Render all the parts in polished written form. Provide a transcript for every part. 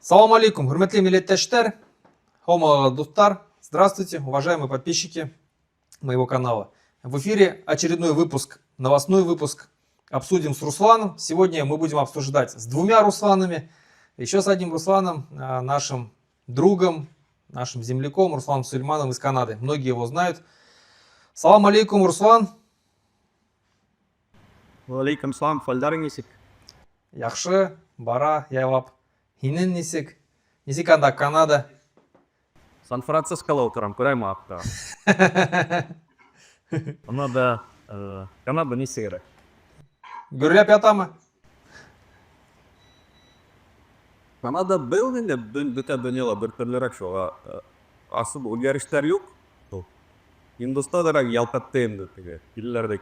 Салам алейкум, хурматлы милләттәштәр, хомага дуттар. Здравствуйте, уважаемые подписчики моего канала. В эфире очередной выпуск, новостной выпуск. Обсудим с Русланом. Сегодня мы будем обсуждать с двумя Русланами. Еще с одним Русланом, нашим другом, нашим земляком, Русланом Сулеймановым из Канады. Многие его знают. Салам алейкум, Руслан. Алейкум салам, фалдарың нисек? Яхшы, бара, явап. Хинен нисек? Нисек анда Канада? Сан-Францискода отырам, көрәйм апта. Канада нисегерәк? Гүрләп ятамы? Канада был инде бөтә дөньяла бер төрлерәк шуга. Асыл үзгәрешләр юк. Индустриядә ялпатты инде теге. Килләр.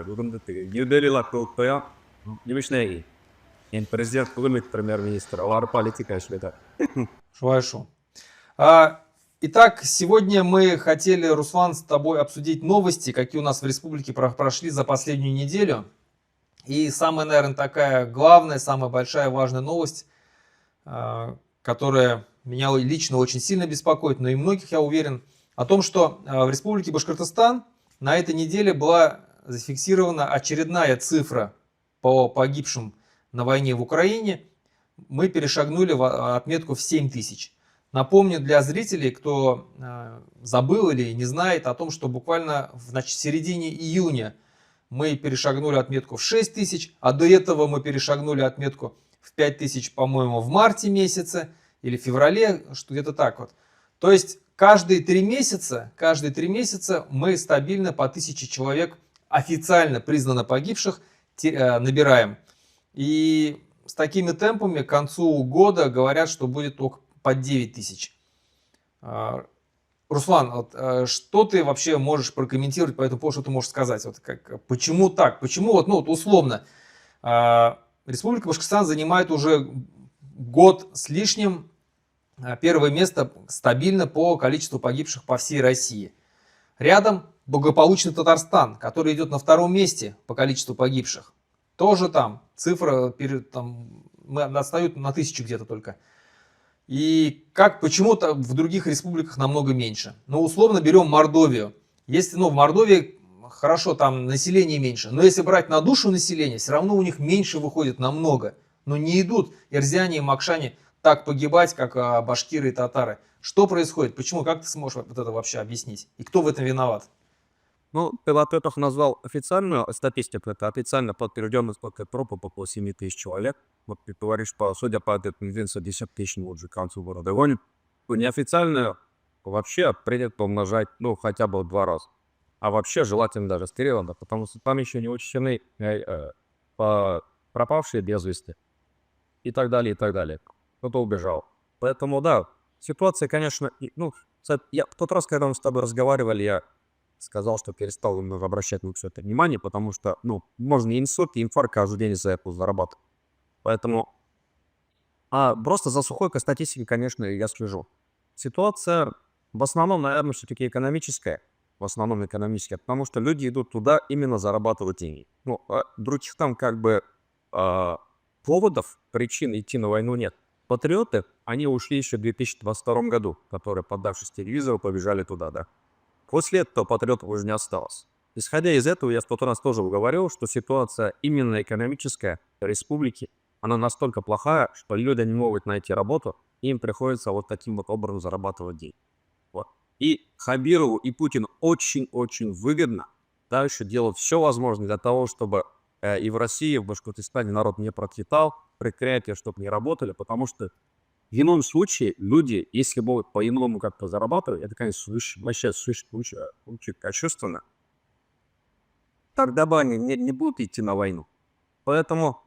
Бүгенде теге. Нью-Делилар кылып тоя. Нимешнәй? Президент түгел, премьер-министр, алар политика эшләтә. Шуайшу. Итак, сегодня мы хотели, Руслан, с тобой обсудить новости, какие у нас в республике прошли за последнюю неделю. И самая, наверное, такая главная, самая большая важная новость, которая меня лично очень сильно беспокоит, но и многих, я уверен, о том, что в республике Башкортостан на этой неделе была зафиксирована очередная цифра по погибшим на войне в Украине. Мы перешагнули отметку в 7 тысяч. Напомню для зрителей, кто забыл или не знает о том, что буквально в середине июня мы перешагнули отметку в 6 тысяч, а до этого мы перешагнули отметку в 5 тысяч, по-моему, в марте месяце или феврале, что где-то так вот. То есть каждые 3 месяца мы стабильно по 1000 человек официально признано погибших набираем. И с такими темпами к концу года говорят, что будет только под 9 тысяч. Руслан, вот, что ты вообще можешь прокомментировать по этому поводу, что ты можешь сказать? Вот почему так? Почему условно Республика Башкортостан занимает уже год с лишним первое место стабильно по количеству погибших по всей России. Рядом благополучный Татарстан, который идет на втором месте по количеству погибших. Тоже там цифра мы отстают на 1000 где-то только. И почему-то в других республиках намного меньше. Но условно берем Мордовию. Если в Мордовии хорошо, там население меньше, но если брать на душу населения, все равно у них меньше выходит намного. Но не идут ирзяне и макшане так погибать, как башкиры и татары. Что происходит? Почему? Как ты сможешь вот это вообще объяснить? И кто в этом виноват? Ну, ты в ответах назвал официальную статистику, это официально подтвержденная катастрофа около 7 тысяч человек. Вот ты говоришь, судя по этой тенденции, 10 тысяч уже к концу года гонит. Неофициальную вообще принято умножать, хотя бы в 2 раза. А вообще желательно даже с 3 раза, потому что там еще не учтены пропавшие без вести и так далее, и так далее. Кто-то убежал. Поэтому, да, ситуация, конечно, в тот раз, когда мы с тобой разговаривали, я сказал, что перестал немного обращать на все это внимание, потому что, можно инсульт и инфаркт каждый день за это зарабатывать. Поэтому, просто за сухой статистикой, конечно, я слежу. Ситуация в основном, наверное, все-таки экономическая. Потому что люди идут туда именно зарабатывать деньги. Других там поводов, причин идти на войну нет. Патриоты, они ушли еще в 2022 году, которые, поддавшись телевизору, побежали туда, да. После этого патриотов уже не осталось. Исходя из этого, я в тот раз тоже говорил, что ситуация именно экономическая республики, она настолько плохая, что люди не могут найти работу, и им приходится вот таким вот образом зарабатывать деньги. Вот. И Хабирову и Путину очень-очень выгодно дальше делать все возможное для того, чтобы и в России, и в Башкортостане народ не процветал, предприятия, чтобы не работали, потому что в ином случае люди, если могут по-иному как-то зарабатывать, это, конечно, вообще очень качественно, тогда бы они не будут идти на войну. Поэтому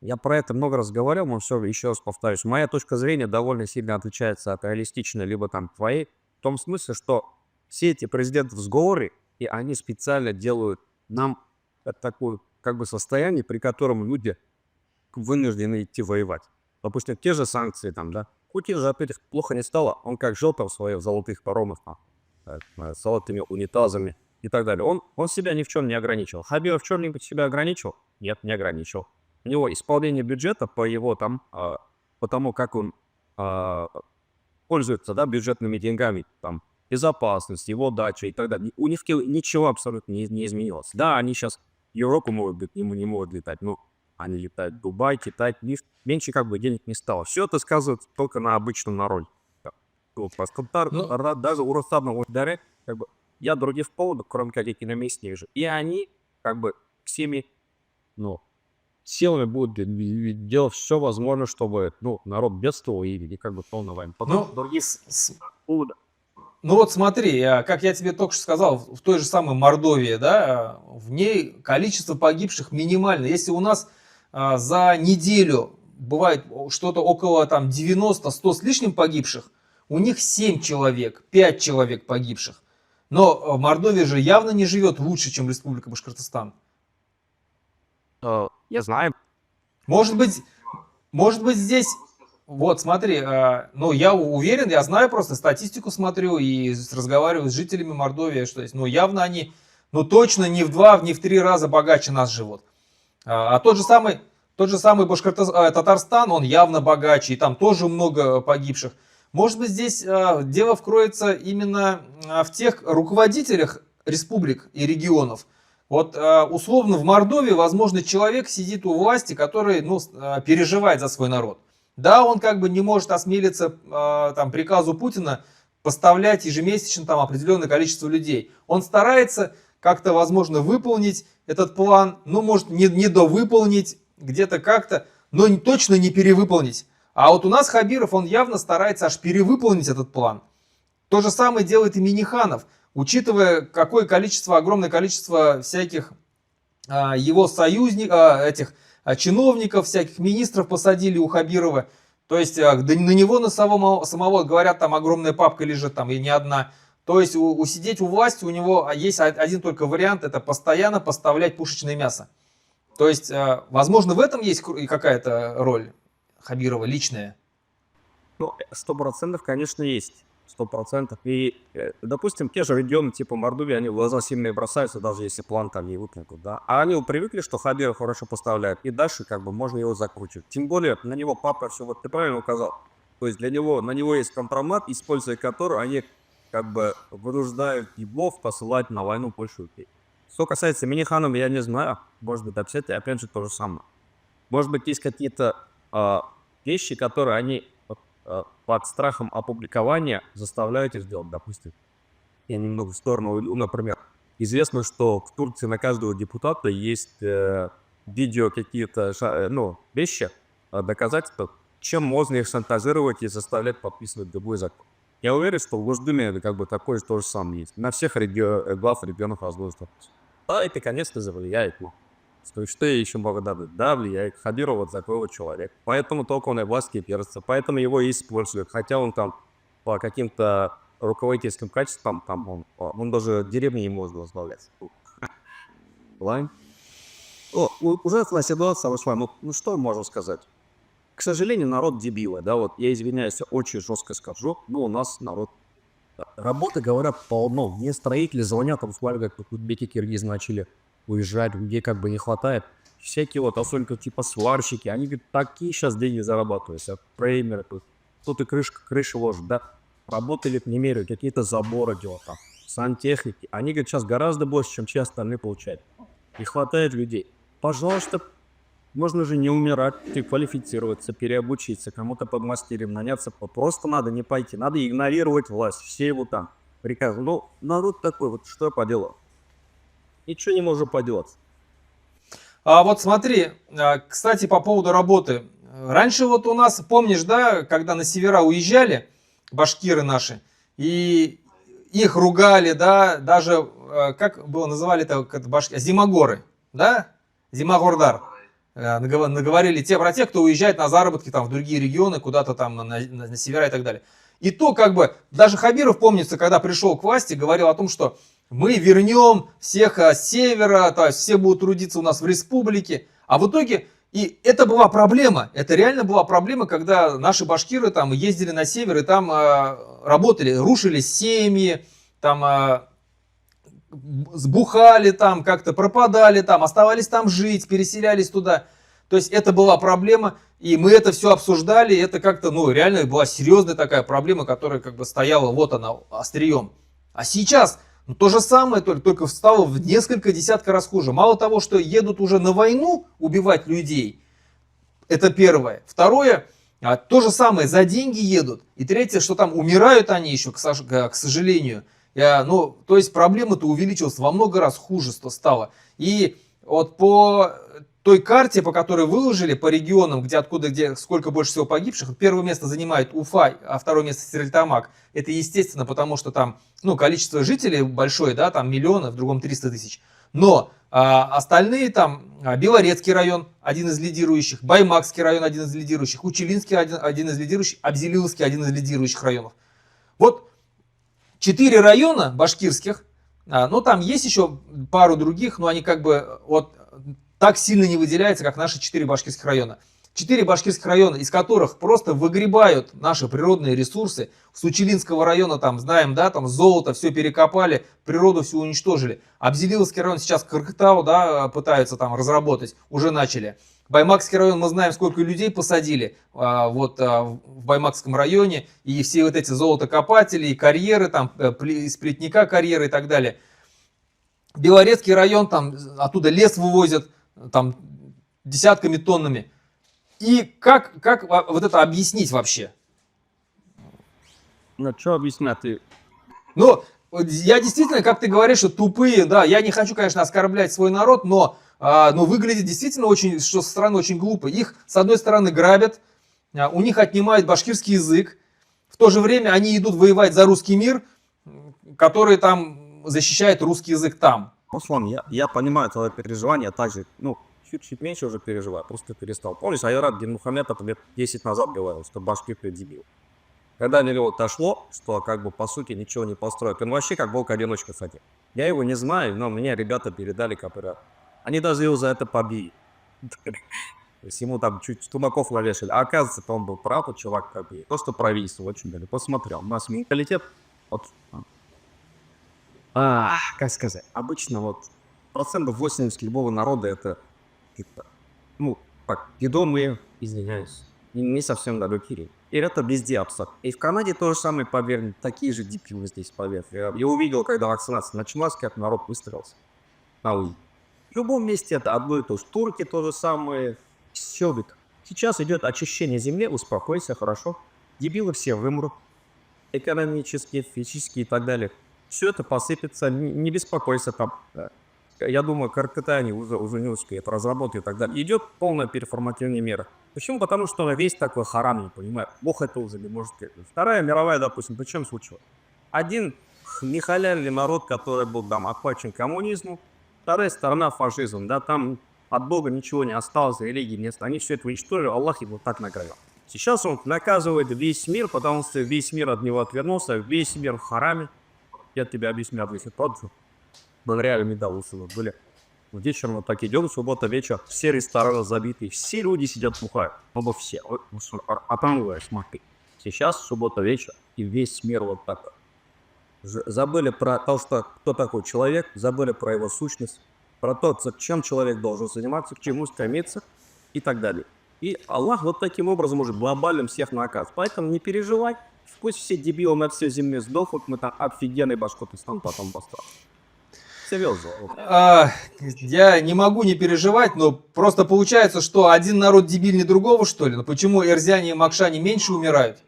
я про это много раз говорил, но все, еще раз повторюсь. Моя точка зрения довольно сильно отличается от реалистичной, либо твоей, в том смысле, что все эти президенты в сговоре, и они специально делают нам такое состояние, при котором люди вынуждены идти воевать. Допустим, те же санкции Путин же от этих плохо не стало. Он жил в своих золотых паромах, с золотыми унитазами и так далее. Он себя ни в чем не ограничил. Хабиров в чем-нибудь себя ограничил? Нет, не ограничил. У него исполнение бюджета по его потому как он а, пользуется, да, бюджетными деньгами, там, безопасность, его дача и так далее. У них ничего абсолютно не изменилось. Да, они сейчас в Европу могут, не могут летать, но они летают в Дубай, Китай, меньше как бы денег не стало. Все это сказывается только на обычном народе. Да. Вот, Ну, даже у Росатомнадзора, как бы, я других поводов, кроме как экономист, не вижу. И они, как бы, всеми, ну, силами будут делать все возможное, чтобы, ну, народ бедствовал и как бы полная война. Потом ну, других поводов. ну вот смотри, как я тебе только что сказал, в той же самой Мордовии, да, в ней количество погибших минимально. Если у нас за неделю бывает что-то около там 90-100 с лишним погибших, у них 7 человек, 5 человек погибших. Но Мордовия же явно не живет лучше, чем Республика Башкортостан. Я знаю. Может быть, может быть здесь, вот смотри, ну я уверен, я знаю просто, статистику смотрю и разговариваю с жителями Мордовии, что есть, ну явно они, ну точно не в 2, не в 3 раза богаче нас живут. А тот же самый Татарстан, он явно богаче, и там тоже много погибших. Может быть здесь дело вкроется именно в тех руководителях республик и регионов. Вот условно в Мордовии, возможно, человек сидит у власти, который, ну, переживает за свой народ. Да, он как бы не может осмелиться там приказу Путина поставлять ежемесячно там определенное количество людей. Он старается как-то, возможно, выполнить этот план, ну, может, не довыполнить, где-то как-то, но точно не перевыполнить. А вот у нас Хабиров, он явно старается аж перевыполнить этот план. То же самое делает и Миниханов. Учитывая, какое количество, огромное количество всяких его союзников, этих чиновников, всяких министров посадили у Хабирова. То есть да, на него, на самого, говорят, там огромная папка лежит, там и не одна. То есть усидеть у власти у него есть один только вариант, это постоянно поставлять пушечное мясо. То есть, возможно, в этом есть какая-то роль Хабирова личная. Ну, 100%, конечно, есть. 100%. И, допустим, те же регионы типа Мордовии, они в глаза сильно бросаются, даже если план там не выполнен, да. А они привыкли, что Хабиров хорошо поставляет, и дальше как бы можно его закручивать. Тем более на него папа все, вот ты правильно указал. То есть на него есть компромат, используя который они как бы вынуждают его посылать на войну больше людей. Что касается Миниханова, я не знаю. Может быть, опять же то же самое. Может быть, есть какие-то вещи, которые они под страхом опубликования заставляют их сделать. Допустим, я немного в сторону уйду. Например, известно, что в Турции на каждого депутата есть видео какие-то вещи, доказательства, чем можно их шантажировать и заставлять подписывать любой закон. Я уверен, что в Госдуме как бы такое же то же самое есть. На всех глав регионов разводства. Да, это, конечно, завлияет. Что я еще могу добавить? Да, влияет. Хабиров вот такой вот человек. Поэтому только он и власти перца. Поэтому его и используют. Хотя он там по каким-то руководительским качествам, там он даже деревни не может возглавлять. Лайн. Ужасная ситуация вышла. Ну что можно сказать? К сожалению, народ дебилы, да, вот я извиняюсь, очень жестко скажу, но у нас народ. Работы, говорят, полно. Мне строители звонят, там сваливают, как узбеки, киргизы начали уезжать, где как бы не хватает. Всякие вот, особенно типа сварщики, они говорят, такие сейчас деньги зарабатывают, фреймеры, тут и крыши ложат, да. Работали, не меряют, какие-то заборы делают там, сантехники. Они говорят, сейчас гораздо больше, чем все остальные получают. Не хватает людей. Пожалуйста, можно же не умирать, квалифицироваться, переобучиться, кому-то подмастерьем наняться. Просто надо не пойти, надо игнорировать власть, все его там приказы. Ну, народ такой, вот что я поделал? Ничего не можем поделать. А вот смотри, кстати, по поводу работы. Раньше вот у нас, помнишь, да, когда на севера уезжали башкиры наши, и их ругали, да, даже, как было, называли это зимогоры, да, Зимагордар. Наговорили про тех, кто уезжает на заработки там в другие регионы, куда-то там на севера и так далее. И то как бы, даже Хабиров, помнится, когда пришел к власти, говорил о том, что мы вернем всех с севера, то есть все будут трудиться у нас в республике. А в итоге, и это была проблема, это реально была проблема, когда наши башкиры там ездили на север и там работали, рушили семьи, там сбухали там, как-то пропадали там, оставались там жить, переселялись туда. То есть это была проблема, и мы это все обсуждали, это как-то, ну, реально была серьезная такая проблема, которая как бы стояла, вот она, острием. А сейчас ну, то же самое, только стало в несколько десятков раз хуже. Мало того, что едут уже на войну убивать людей, это первое. Второе, то же самое, за деньги едут. И третье, что там умирают они еще, к сожалению. Ну, то есть проблема-то увеличилась во много раз хуже стало. И вот по той карте, по которой выложили, по регионам, где сколько больше всего погибших, первое место занимает Уфа, а второе место Стерлитамак. Это естественно, потому что там ну, количество жителей большое, да, там миллионы, в другом 300 тысяч. Но остальные там Белорецкий район, один из лидирующих, Баймакский район, один из лидирующих, Учелинский один из лидирующих, Абзелиловский один из лидирующих районов. Вот 4 района башкирских, ну там есть еще пару других, но они как бы вот так сильно не выделяются, как наши 4 башкирских района. 4 башкирских района, из которых просто выгребают наши природные ресурсы. С Учелинского района, там, знаем, да, там золото, все перекопали, природу всю уничтожили. Абзелиловский район сейчас Кыргызстан, да, пытаются там разработать, уже начали. Баймакский район, мы знаем, сколько людей посадили в Баймакском районе. И все вот эти золотокопатели, и карьеры, там, из плетника карьеры и так далее. Белорецкий район, там, оттуда лес вывозят, там, десятками тоннами. И как вот это объяснить вообще? Ну, что объяснять? Ну, я действительно, как ты говоришь, что тупые, да, я не хочу, конечно, оскорблять свой народ, но выглядит действительно очень, что со стороны очень глупо. Их, с одной стороны, грабят, у них отнимают башкирский язык, в то же время они идут воевать за русский мир, который там защищает русский язык там. Руслан, я понимаю твое переживание, также, ну, чуть-чуть меньше уже переживаю, просто перестал. Помнишь, Айрат Динмухаметов лет 10 назад говорил, что башкир ты дебил. Когда до него дошло, что как бы по сути ничего не построит, он вообще как волк-одиночка ходил. Я его не знаю, но мне ребята передали, которые... Они даже его за это побили. То есть ему там чуть тумаков навешали. А оказывается, он был прав, вот чувак побил. Просто правительство очень далеко посмотрел. У нас менталитет, вот... как сказать, обычно вот 80% любого народа это... Ну, так, ведомые, извиняюсь, не совсем далекие. И это везде абсолютно. И в Канаде тоже самое, поверь, такие же дебилы здесь, поверь. Я увидел, когда вакцинация началась, как народ выстроился на улице. В любом месте это одно и то же. Турки то же самое. Все, сейчас идет очищение земли, успокойся, хорошо. Дебилы все вымрут. Экономически, физически и так далее. Все это посыпется, не беспокойся там. Я думаю, Кыргызстане уже немножко это разработают и так далее. Идет полная переформативная мера. Почему? Потому что весь такой харам, не понимаю. Бог это уже не может. Вторая мировая, допустим, почему случилось? Один нехаляльный народ, который был там охвачен коммунизмом, вторая сторона фашизм, да, там от Бога ничего не осталось, религии нет. Они все это уничтожили, Аллах его так наградил. Сейчас он наказывает весь мир, потому что весь мир от него отвернулся, весь мир в хараме. Я тебе объясню, если правду. Мы реально медалусы были. Вечером вот так идем, суббота вечер, все рестораны забиты, все люди сидят бухают. Оба все. А там говоришь, смотри. Сейчас суббота вечер, и весь мир вот так. Забыли про то, что кто такой человек, забыли про его сущность, про то, чем человек должен заниматься, к чему стремиться и так далее. И Аллах вот таким образом уже глобально всех наказывает. Поэтому не переживай, пусть все дебилы на всей земле сдохнут, мы там офигенный Башкортостан потом построим. Я не могу не переживать, но просто получается, что один народ дебильнее другого, что ли? Но почему эрзяне и макшане меньше умирают?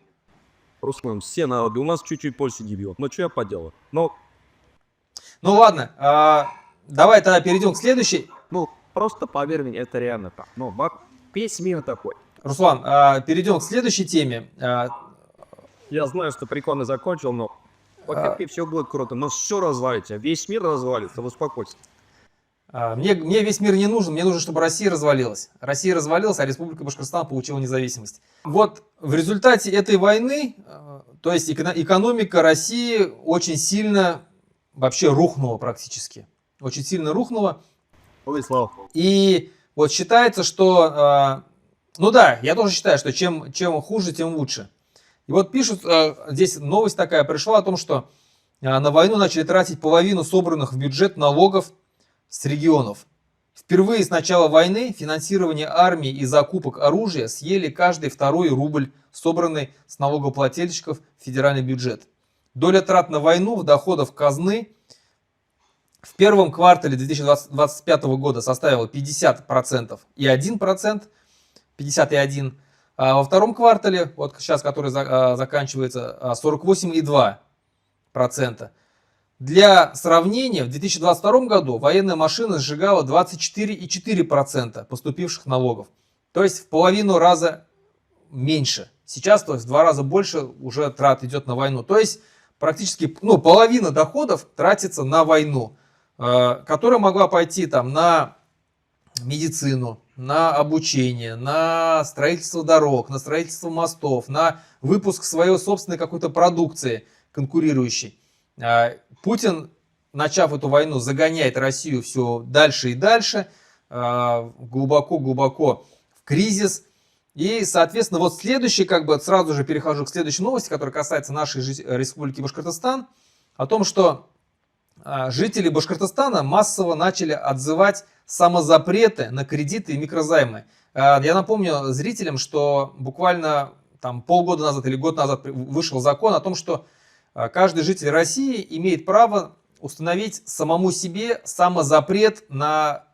Руслан, все народы, у нас чуть-чуть больше дебилов. Ну, что я поделаю? Ну ладно, давай тогда перейдем к следующей. Ну, просто поверь мне, это реально так. Ну, весь мир такой. Руслан, перейдем к следующей теме. Я знаю, что прикольно закончил, но... Во-первых, все будет круто, но все развалится, весь мир развалится, успокойся. Мне весь мир не нужен, мне нужно, чтобы Россия развалилась. Россия развалилась, а Республика Башкортостан получила независимость. Вот в результате этой войны, то есть экономика России очень сильно вообще рухнула практически. Очень сильно рухнула. Ой, слава. И вот считается, что... ну да, я тоже считаю, что чем хуже, тем лучше. И вот пишут, здесь новость такая пришла о том, что на войну начали тратить половину собранных в бюджет налогов с регионов. Впервые с начала войны финансирование армии и закупок оружия съели каждый второй рубль, собранный с налогоплательщиков в федеральный бюджет. Доля трат на войну в доходах казны в первом квартале 2025 года составила 50% и 1%, 50,1%, а во втором квартале, вот сейчас, который заканчивается, 48,2%. Для сравнения, в 2022 году военная машина сжигала 24,4% поступивших налогов. То есть в половину раза меньше. Сейчас, то есть в 2 раза больше уже трат идет на войну. То есть практически половина доходов тратится на войну, которая могла пойти там на медицину, на обучение, на строительство дорог, на строительство мостов, на выпуск своей собственной какой-то продукции конкурирующей. Путин, начав эту войну, загоняет Россию все дальше и дальше, глубоко-глубоко в кризис. И, соответственно, вот следующий, сразу же перехожу к следующей новости, которая касается нашей республики Башкортостан, о том, что жители Башкортостана массово начали отзывать самозапреты на кредиты и микрозаймы. Я напомню зрителям, что буквально там полгода назад или год назад вышел закон о том, что каждый житель России имеет право установить самому себе самозапрет на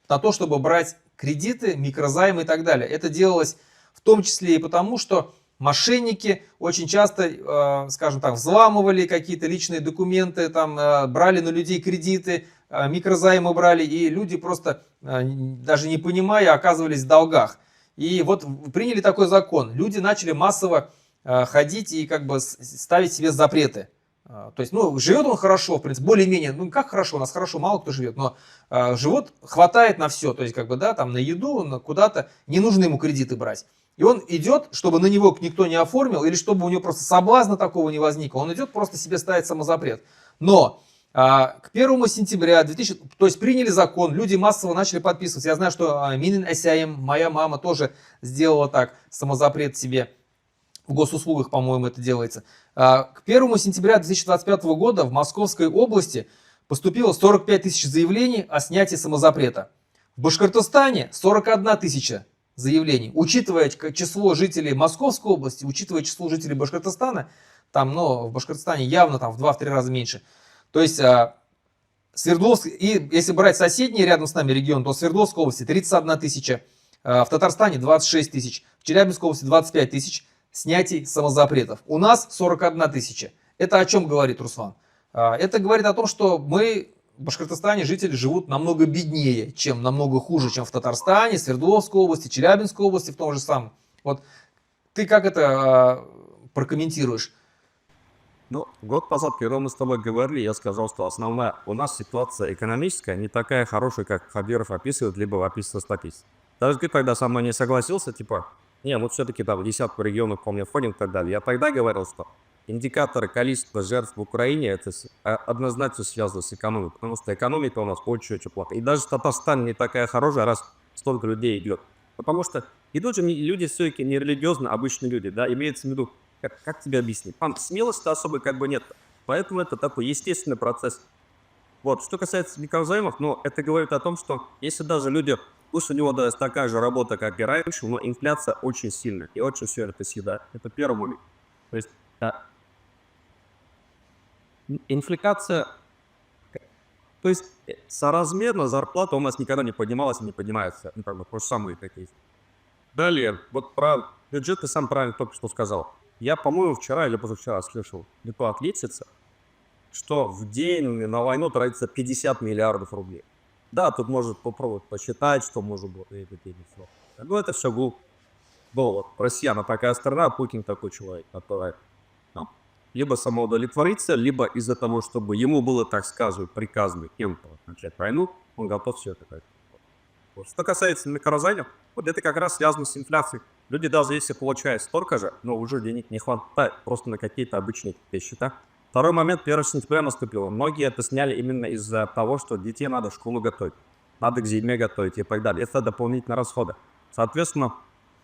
то, чтобы брать кредиты, микрозаймы и так далее. Это делалось в том числе и потому, что мошенники очень часто, скажем так, взламывали какие-то личные документы, там, брали на людей кредиты, микрозаймы брали, и люди просто, даже не понимая, оказывались в долгах. И вот приняли такой закон. Люди начали массово ходить и ставить себе запреты. То есть, живет он хорошо, в принципе, более-менее, как хорошо, у нас хорошо, мало кто живет, но живот хватает на все, то есть, там, на еду, куда-то, не нужно ему кредиты брать. И он идет, чтобы на него никто не оформил, или чтобы у него просто соблазна такого не возникло, он идет просто себе ставить самозапрет. Но к 1 сентября то есть приняли закон, люди массово начали подписываться. Я знаю, что Минин Асяем, моя мама тоже сделала так, самозапрет себе. В госуслугах, по-моему, это делается. К 1 сентября 2025 года в Московской области поступило 45 тысяч заявлений о снятии самозапрета. В Башкортостане 41 тысяча заявлений. Учитывая число жителей Московской области, учитывая число жителей Башкортостана, там, в Башкортостане явно там в 2-3 раза меньше. То есть Свердловск, и если брать соседний рядом с нами регион, то в Свердловской области 31 тысяча, в Татарстане 26 тысяч, в Челябинской области 25 тысяч снятий самозапретов. У нас 41 тысяча. Это о чем говорит, Руслан? Это говорит о том, что мы в Башкортостане жители живут намного беднее, намного хуже, чем в Татарстане, Свердловской области, Челябинской области, в том же самом. Вот ты как это прокомментируешь? Год назад, когда мы с тобой говорили, я сказал, что основная у нас ситуация экономическая не такая хорошая, как Хабиров описывает, либо описывает статистика. Даже ты тогда со мной не согласился, все-таки там в десятку регионов, помню, входим и так далее. Я тогда говорил, что индикаторы количества жертв в Украине, это однозначно связано с экономикой, потому что экономика у нас очень-очень плохая. И даже Татарстан не такая хорошая, раз столько людей идет. Потому что идут же люди все-таки не религиозно, обычные люди, да, имеется в виду, как тебе объяснить? Там смелости особой нет. Поэтому это такой естественный процесс. Вот, что касается микрозаймов, это говорит о том, что если даже люди, пусть у него даже такая же работа, как и раньше, но инфляция очень сильная и очень все это съедает. Это первый момент. То есть инфляция, то есть соразмерно зарплата у нас никогда не поднималась и не поднимается. Просто самые такие. Далее, вот про бюджет ты сам правильно только что сказал. Я, по-моему, вчера или позавчера слышал от лестницы, что в день на войну тратится 50 миллиардов рублей. Да, тут может попробовать посчитать, что может быть это деньги. Но это все глупо. Россия, она такая страна, Путин такой человек, который либо самоудовлетвориться, либо из-за того, чтобы ему было, так сказать, приказано кем-то начать войну, он готов все это делать. Что касается микрозаймов, это как раз связано с инфляцией. Люди даже если получают столько же, но уже денег не хватает просто на какие-то обычные счета. Второй момент, 1 сентября наступило. Многие это сняли именно из-за того, что детей надо в школу готовить, надо к зиме готовить и так далее. Это дополнительные расходы. Соответственно,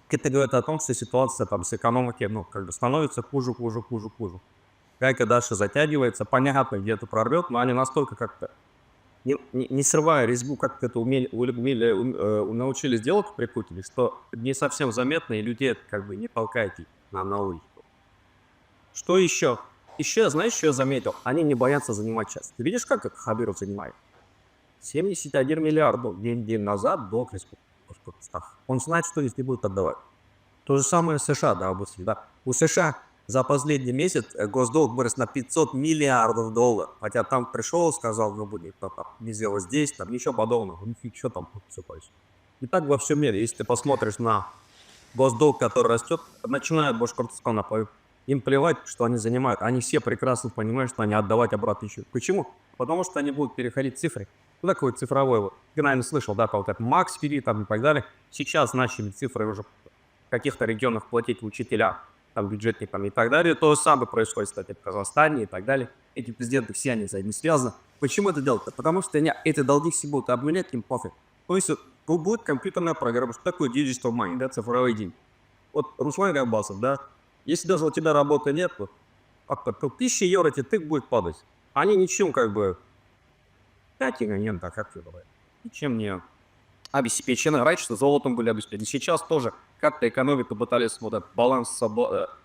это говорит о том, что ситуация с экономикой становится хуже. Гайка дальше затягивается, понятно, где-то прорвет, но они настолько как-то не срывая резьбу, как это научились делать в прикутили, что не совсем заметно, и людей как бы не толкайте на улицу. Что еще? Еще, знаешь, что я заметил? Они не боятся занимать часть. Ты видишь, как Хабиров занимает? 71 миллиард день назад долг республики. Он знает, что если будет отдавать. То же самое в США, да, обычно, да. У США за последний месяц госдолг вырос на 500 миллиардов долларов. Хотя там пришел, сказал, ну будет, там, не сделал здесь, там ничего подобного. Ну что там все происходит. И так во всем мире. Если ты посмотришь на госдолг, который растет, начинают Башкортостан, им плевать, что они занимают. Они все прекрасно понимают, что они отдавать обратно еще. Почему? Потому что они будут переходить цифры. Ну, такой цифровой, вот. Ты, наверное, слышал, да, как Макс Фири там и так далее. Сейчас нашими цифрами уже в каких-то регионах платить учителя, там, бюджетникам и так далее. То же самое происходит, кстати, в Казахстане и так далее. Эти президенты все они за этим связаны. Почему это делают? Потому что они эти долги все будут обменять, им пофиг. То есть будет компьютерная программа, что такое digital money, да, цифровой деньги. Вот Руслан Габасов, да, если даже у тебя работы нет, то 1000 евро тебе тык будет падать. Они ничем как бы, нет, да, как говорят, ничем не обеспечены. Раньше золотом были обеспечены. Сейчас тоже как-то экономику пытались вот этот баланс,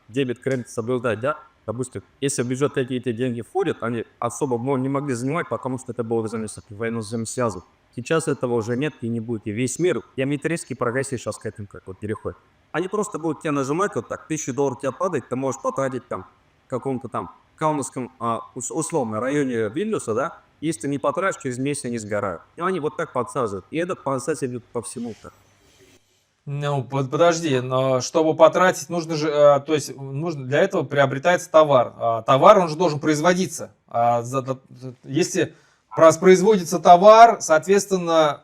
дебет, кредит соблюдать, да. Допустим, если в бюджет эти деньги входят, они особо не могли занимать, потому что это было войну с взаимосвязью. Сейчас этого уже нет и не будет. И весь мир диаметрически прогрессии сейчас к этому как вот переходит. Они просто будут тебя нажимать вот так, $1000 тебя падает, ты можешь потратить там в каком-то там каунасском, условно, районе Вильнюса, да, если ты не потратишь, через месяц они сгорают. И они вот так подсаживают. И этот подсадь идет по всему так. Ну, подожди, но чтобы потратить, нужно же, то есть нужно, для этого приобретается товар. Товар, он же должен производиться. Если производится товар, соответственно,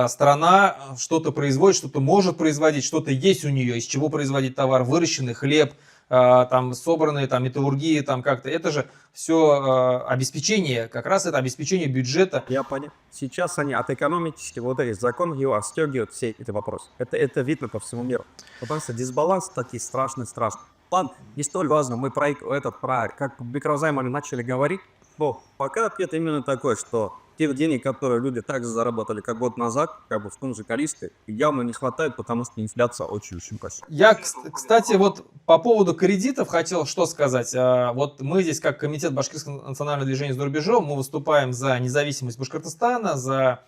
страна что-то производит, что-то может производить, что-то есть у нее, из чего производить товар, выращенный хлеб, там собранные там металлургии, там как-то. Это же все обеспечение, как раз это обеспечение бюджета. Я понял. Сейчас они от экономических вот этих законов его отстегивают все эти вопросы. Это видно по всему миру. Потому что дисбаланс такие страшный. Ладно, не столь важно, мы про как микрозаймами начали говорить, но пока ответ именно такой, что тех денег, которые люди также заработали как год назад, как бы в том же количестве, явно не хватает, потому что инфляция очень косит. Я, кстати, вот по поводу кредитов хотел что сказать. Вот мы здесь, как Комитет Башкирского национального движения за рубежом, мы выступаем за независимость Башкортостана, за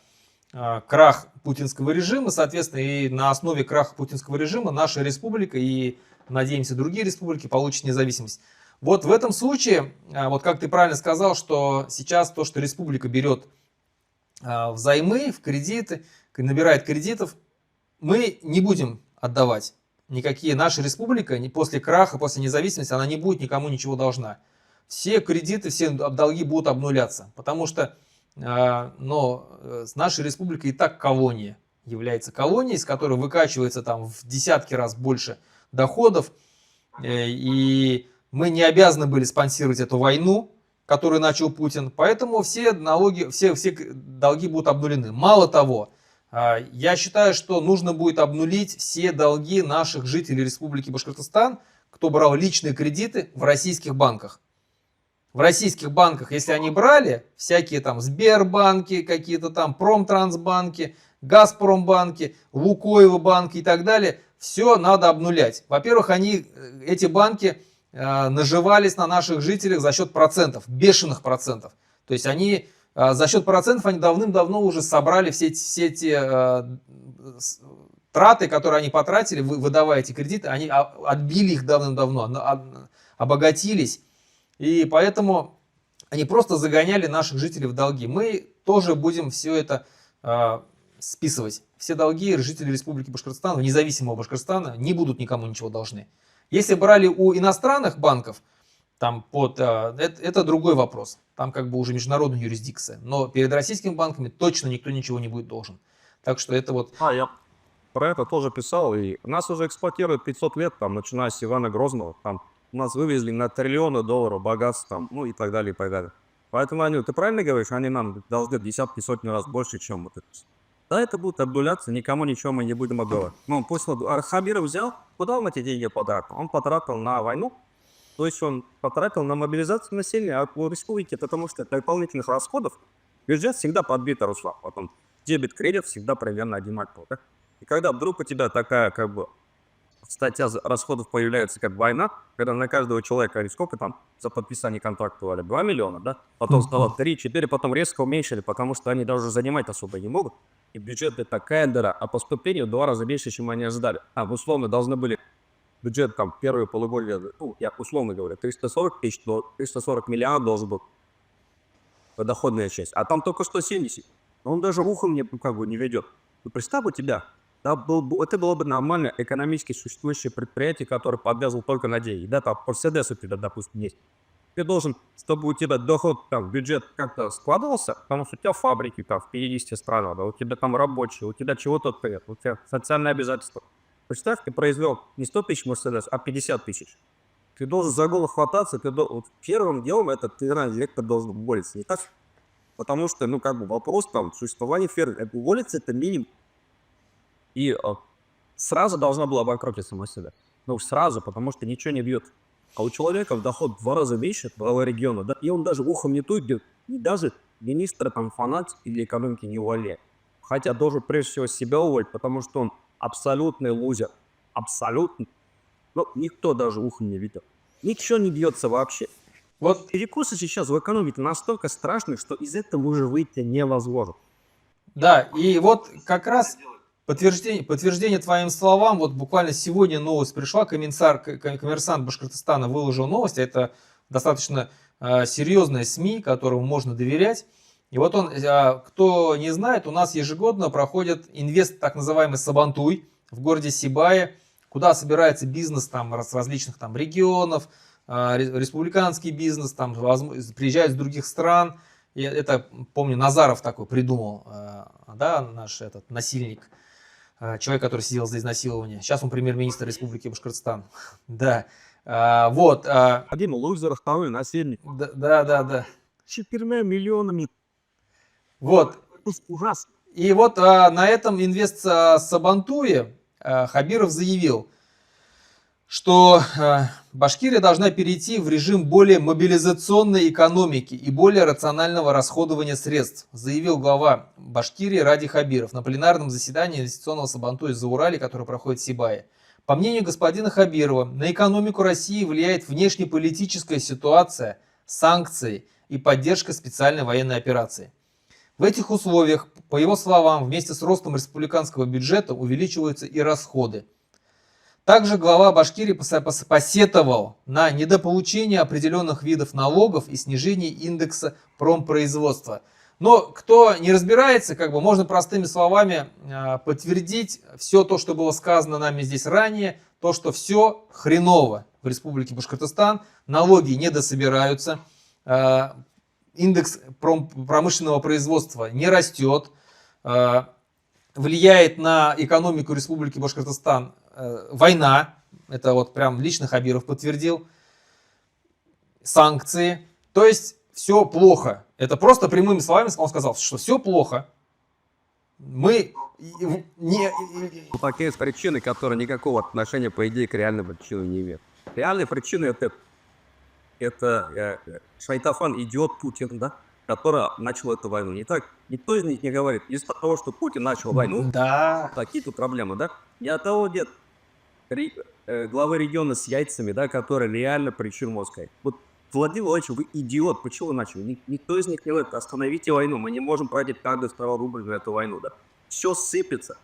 крах путинского режима, соответственно, и на основе краха путинского режима наша республика и, надеемся, другие республики получат независимость. Вот в этом случае, вот как ты правильно сказал, что сейчас то, что республика берет взаймы, в кредиты, набирает кредитов, мы не будем отдавать никакие. Наша республика после краха, после независимости, она не будет никому ничего должна. Все кредиты, все долги будут обнуляться, потому что наша республика и так колония, является колонией, с которой выкачивается там в десятки раз больше доходов, и мы не обязаны были спонсировать эту войну, которую начал Путин, поэтому все налоги, все долги будут обнулены. Мало того, я считаю, что нужно будет обнулить все долги наших жителей Республики Башкортостан, кто брал личные кредиты в российских банках. В российских банках, если они брали, всякие там Сбербанки, какие-то там Промтрансбанки, Газпромбанки, Лукойл банки и так далее, все надо обнулять. Во-первых, эти банки наживались на наших жителях за счет процентов, бешеных процентов. То есть они за счет процентов они давным-давно уже собрали все эти траты, которые они потратили, выдавая эти кредиты, они отбили их давным-давно, обогатились. И поэтому они просто загоняли наших жителей в долги. Мы тоже будем все это списывать. Все долги жителей Республики Башкортостан, независимого Башкортостана, не будут никому ничего должны. Если брали у иностранных банков, там это другой вопрос. Там как бы уже международная юрисдикция. Но перед российскими банками точно никто ничего не будет должен. Так что это вот... Я про это тоже писал. И нас уже эксплуатируют 500 лет, там, начиная с Ивана Грозного. Там нас вывезли на триллионы долларов богатств, там, ну и так далее, и так далее. Поэтому, ты правильно говоришь, они нам должны десятки, сотни раз больше, чем вот это. Да, это будет обнуляться, никому ничего мы не будем отдавать. Ну, после Хабиров взял, куда он эти деньги потратил? Он потратил на войну, то есть он потратил на мобилизацию населения, а у республики, потому что дополнительных расходов Бюджет всегда подбит, Руслан. Потом дебет, кредит всегда примерно одинаково. Да? И когда вдруг у тебя такая, как бы, статья расходов появляется, как война, когда на каждого человека, сколько там за подписание контракта давали, 2 миллиона, да? Потом стало 3-4, потом резко уменьшили, потому что они даже занимать особо не могут. И бюджет это такая дыра, а поступление в 2 раза меньше, чем они ожидали. Условно, должны были бюджет там первые полугодия, ну, я условно говорю, 340 тысяч, 340 миллиардов должен был доходная часть, а там только 170. Он даже ухом мне как бы не ведет. Ну, представь у тебя, да, это было бы нормально экономически существующее предприятие, которое подвязывало только на деньги. Да, там Mercedes у тебя, допустим, есть. Ты должен, чтобы у тебя доход, там, бюджет как-то складывался, потому что у тебя фабрики там в 50 странах, да, у тебя там рабочие, у тебя чего-то нет, у тебя социальные обязательства. Представь, ты произвел не 100 тысяч Mercedes, а 50 тысяч. Ты должен за голову хвататься, вот первым делом это ты, директор должен уволиться, не так? Потому что, ну, как бы вопрос там существования фермы, это уволиться это минимум. И сразу должна была обанкротиться Mercedes. Ну, сразу, потому что ничего не бьет. А у человека доход в 2 раза меньше, глава региона, да, и он даже ухом не тует, и даже министра там фанат или экономики не увольняет. Хотя должен прежде всего себя уволить, потому что он абсолютный лузер. Абсолютно. Ну, никто даже ухом не видел. Ничего не бьется вообще. Вот, Перекосы сейчас в экономике настолько страшны, что из этого уже выйти невозможно. да, и вот как раз подтверждение твоим словам, вот буквально сегодня новость пришла, коммерсант Башкортостана выложил новость, это достаточно серьезная СМИ, которому можно доверять. И вот он, кто не знает, у нас ежегодно проходит инвест, так называемый Сабантуй в городе Сибае, куда собирается бизнес там различных там регионов, республиканский бизнес, там приезжают из других стран. И это, помню, Назаров такой придумал, да, наш этот насильник, человек, который сидел за изнасилование. Сейчас он премьер-министр Республики Башкортостан. Да, вот. Один лузер, второй насильник. Да. 4 миллионами. Вот. Ужасно. И вот на этом инвест Сабантуе Хабиров заявил, что Башкирия должна перейти в режим более мобилизационной экономики и более рационального расходования средств, заявил глава Башкирии Ради Хабиров на пленарном заседании инвестиционного Сабантуя Заурали, который проходит в Сибае. По мнению господина Хабирова, на экономику России влияет внешнеполитическая ситуация, санкции и поддержка специальной военной операции. В этих условиях, по его словам, вместе с ростом республиканского бюджета увеличиваются и расходы. Также глава Башкирии посетовал на недополучение определенных видов налогов и снижение индекса промпроизводства. Но кто не разбирается, как бы можно простыми словами подтвердить все то, что было сказано нами здесь ранее, то, что все хреново в Республике Башкортостан, налоги не дособираются, индекс промышленного производства не растет, влияет на экономику Республики Башкортостан война, это вот прям лично Хабиров подтвердил, санкции, то есть все плохо. Это просто прямыми словами он сказал, что все плохо. Мы не... Такие причины, которые никакого отношения, по идее, к реальным причинам не имеют. Реальные причины это шайтафан, идиот Путин, да, который начал эту войну. Не так, никто из них не говорит. Из-за того, что Путин начал войну, да. такие тут проблемы, да? Не от того нет главы региона с яйцами, да, который реально причину мог сказать. Вот, Владимир Владимирович, вы идиот, почему вы начали? Никто из них не говорит, остановите войну, мы не можем тратить каждый 2 рубль на эту войну, да. Все сыпется,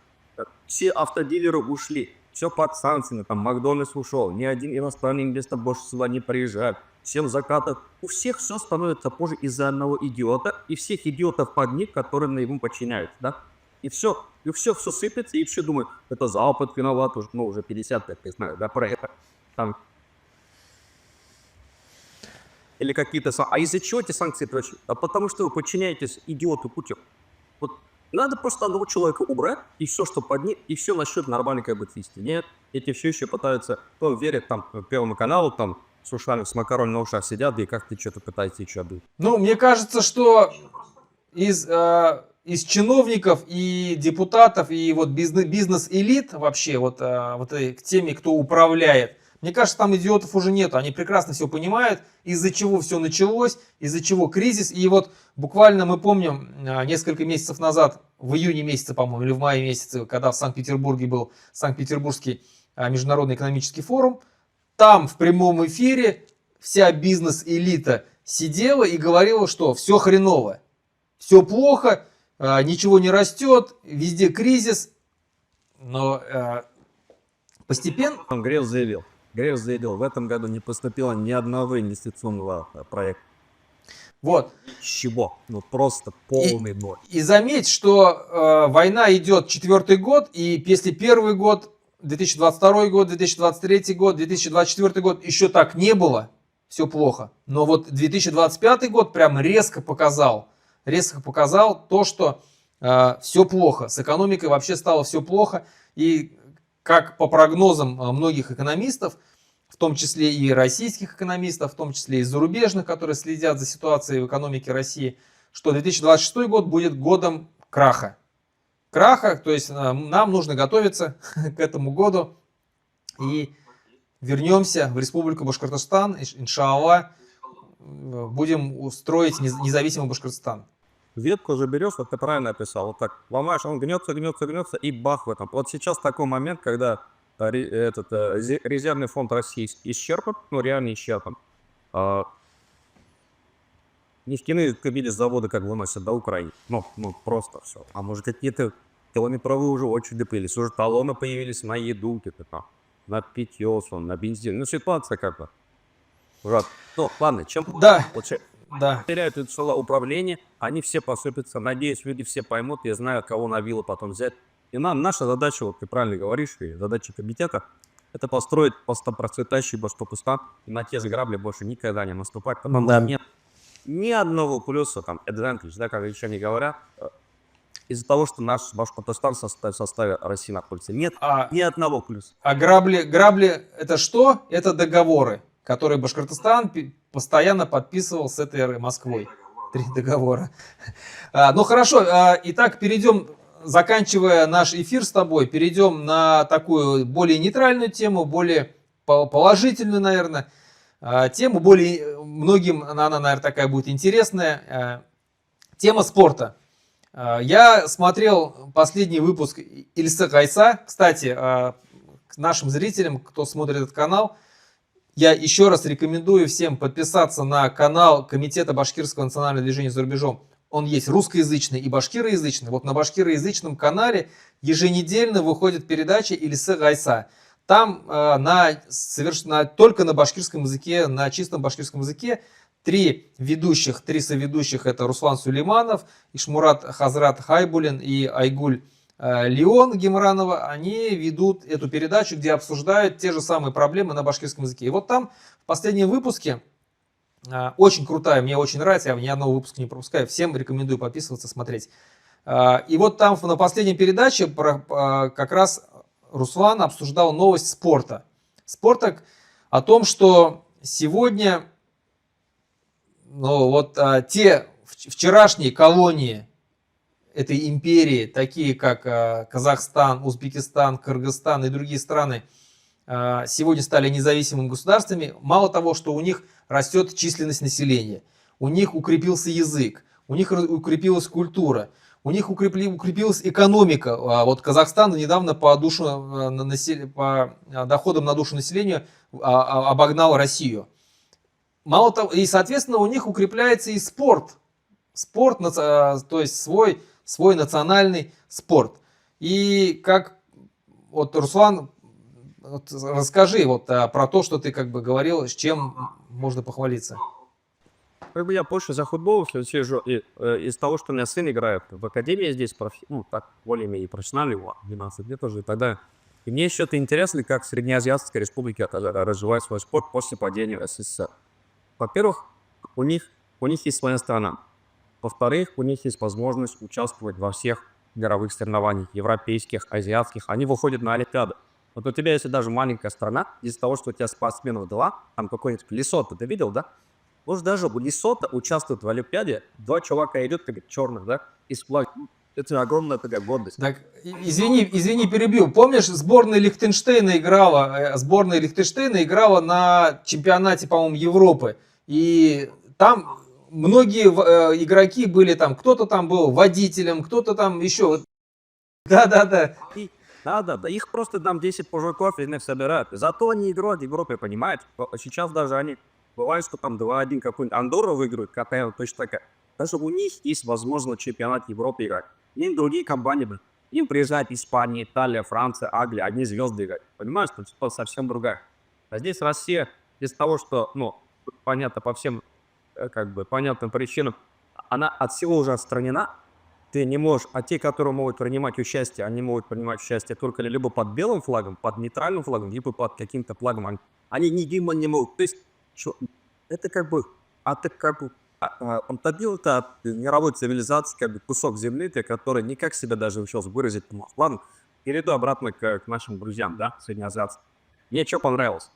все автодилеры ушли, все под санкциями, там Макдональдс ушел, ни один иностранный инвестор больше сюда не приезжает, всем закатов. У всех все становится позже из-за одного идиота и всех идиотов под них, которые на ему подчиняются, да. И все сыпется, и все думают, это Запад виноват, уже 50 лет, не знаю, да, про это. Там. Или какие-то... А из-за чего эти санкции прочие? А потому что вы подчиняетесь идиоту Путину. Вот надо просто одного человека убрать, и все, что под ним, и все насчет нормальной как бы цисти. Нет, эти все еще пытаются, верят там Первому каналу, там с ушами, с макарони на ушах сидят, и как-то что-то пытаются еще отдать. Ну, мне кажется, что из чиновников и депутатов, и вот бизнес-элит вообще, вот к теми, кто управляет, Мне кажется, там идиотов уже нет. Они прекрасно все понимают, из-за чего все началось, из-за чего кризис. И вот буквально мы помним несколько месяцев назад, в июне месяце, по-моему, или в мае месяце, когда в Санкт-Петербурге был Санкт-Петербургский международный экономический форум, там в прямом эфире вся бизнес-элита сидела и говорила, что все хреново, все плохо, ничего не растет, везде кризис. Но постепенно... Греф заявил, в этом году не поступило ни одного инвестиционного проекта. Вот. Чего? Ну просто полный ноль. И заметь, что война идет 4-й год, и если первый год, 2022 год, 2023 год, 2024 год еще так не было, все плохо. Но вот 2025 год прям резко показал то, что все плохо. С экономикой вообще стало все плохо. И как по прогнозам многих экономистов, в том числе и российских экономистов, в том числе и зарубежных, которые следят за ситуацией в экономике России, что 2026 год будет годом краха. То есть нам нужно готовиться к этому году и вернемся в Республику Башкортостан, иншаллах, будем строить независимый Башкортостан. Ветку же берешь, вот ты правильно описал, вот так ломаешь, он гнется, и бах в этом. Вот сейчас такой момент, когда резервный фонд России исчерпан, ну реально исчерпан. Нефтяные кабели заводы как выносят до Украины. Ну просто все. А может какие-то километровые уже очереди появились, уже талоны появились на еду, на питье, на бензин. Ну ситуация как бы. Ну ладно, чем... Да. Да. Теряют это управление, они все посыпятся. Надеюсь, люди все поймут, я знаю, кого на вилы потом взять. И наша задача, вот ты правильно говоришь, и задача комитета, это построить процветающий Башкортостан и на те же грабли больше никогда не наступать. Потому что нет ни одного плюса, там, advantage, да, как еще не говорят, из-за того, что наш Башкортостан в составе России находится. Нет ни одного плюса. А грабли это что? Это договоры, которые Башкортостан постоянно подписывал с этой Москвой. 3 договора. Ну хорошо, итак, заканчивая наш эфир с тобой, перейдем на такую более нейтральную тему, более положительную, наверное, тему. Многим она, наверное, такая будет интересная. Тема спорта. Я смотрел последний выпуск Ильсы Гайса. Кстати, к нашим зрителям, кто смотрит этот канал, я еще раз рекомендую всем подписаться на канал Комитета Башкирского национального движения за рубежом. Он есть русскоязычный и башкироязычный. Вот на башкироязычном канале еженедельно выходит передача Ильсы Гайса. Там только на башкирском языке, на чистом башкирском языке, три соведущих, это Руслан Сулейманов, Ишмурат Хазрат Хайбулин и Айгуль Леон Гемранова, они ведут эту передачу, где обсуждают те же самые проблемы на башкирском языке. И вот там в последнем выпуске, очень крутая, мне очень нравится, я ни одного выпуска не пропускаю, всем рекомендую подписываться, смотреть. И вот там на последней передаче как раз Руслан обсуждал новость спорта. Спорта о том, что сегодня те вчерашние колонии этой империи, такие как Казахстан, Узбекистан, Кыргызстан и другие страны, сегодня стали независимыми государствами. Мало того, что у них растет численность населения, у них укрепился язык, у них укрепилась культура, у них укрепилась экономика. Вот Казахстан недавно по доходам на душу населения обогнал Россию. Мало того, и соответственно у них укрепляется и спорт. Спорт, то есть свой национальный спорт. И как вот Руслан, расскажи про то, что ты как бы говорил, с чем можно похвалиться. Как бы я больше за футбол слежу из того, что у меня сын играет в академии здесь, так более-менее профессиональный, 12 лет уже, и тогда. И мне еще это интересно, как Среднеазиатская республика развивает свой спорт после падения СССР. Во-первых, у них есть своя страна. Во-вторых, у них есть возможность участвовать во всех мировых соревнованиях, европейских, азиатских. Они выходят на Олимпиаду. Вот у тебя, если даже маленькая страна, из-за того, что у тебя спортсменов 2, там какой-нибудь Лесото, ты видел, да? Вот даже у Лесото участвует в Олимпиаде, 2 чувака идут, как черных, да, из это огромная такая гордость. Так, извини, перебью. Помнишь, сборная Лихтенштейна играла на чемпионате, по-моему, Европы. И там многие игроки были там, кто-то там был водителем, кто-то там еще. Да-да-да. Да, их просто там 10 мужиков и собирают. Зато они играют в Европе, понимаете? Сейчас даже они, бывает, что там 2-1 какой-нибудь Андорра выиграют, какая точно такая. Даже у них есть возможность чемпионат Европы играть. Им другие компании, им приезжает Испания, Италия, Франция, Англия, одни звезды играть. Понимаешь, что типа совсем другая. А здесь Россия, из того, что, ну, понятно, по всем, как бы, понятным причинам, она от всего уже отстранена. Ты не можешь, а те, которые могут принимать участие, они могут принимать участие только либо под белым флагом, под нейтральным флагом, либо под каким-то флагом. Они нигде не могут. То есть, что, это как бы, он добил это от мировой цивилизации, как бы кусок земли, который никак себя даже сейчас выразить не мог. Ладно, перейду обратно к нашим друзьям, да, среднеазиатским. Мне что понравилось?